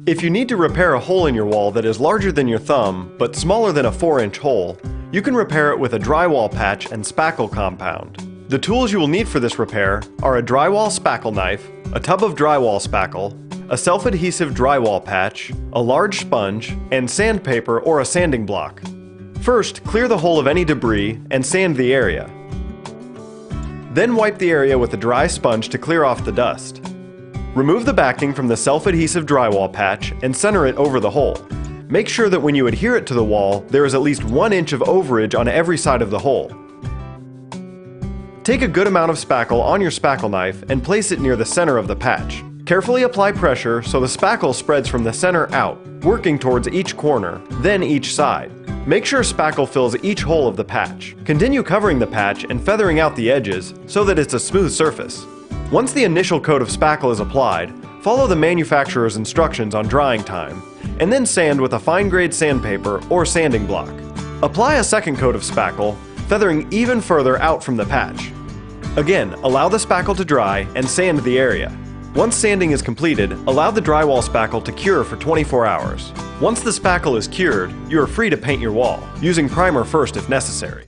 If you need to repair a hole in your wall that is larger than your thumb, but smaller than a 4-inch hole, you can repair it with a drywall patch and spackle compound. The tools you will need for this repair are a drywall spackle knife, a tub of drywall spackle, a self-adhesive drywall patch, a large sponge, and sandpaper or a sanding block. First, clear the hole of any debris and sand the area. Then wipe the area with a dry sponge to clear off the dust. Remove the backing from the self-adhesive drywall patch and center it over the hole. Make sure that when you adhere it to the wall, there is at least 1 inch of overage on every side of the hole. Take a good amount of spackle on your spackle knife and place it near the center of the patch. Carefully apply pressure so the spackle spreads from the center out, working towards each corner, then each side. Make sure spackle fills each hole of the patch. Continue covering the patch and feathering out the edges so that it's a smooth surface. Once the initial coat of spackle is applied, follow the manufacturer's instructions on drying time, and then sand with a fine-grade sandpaper or sanding block. Apply a second coat of spackle, feathering even further out from the patch. Again, allow the spackle to dry and sand the area. Once sanding is completed, allow the drywall spackle to cure for 24 hours. Once the spackle is cured, you are free to paint your wall, using primer first if necessary.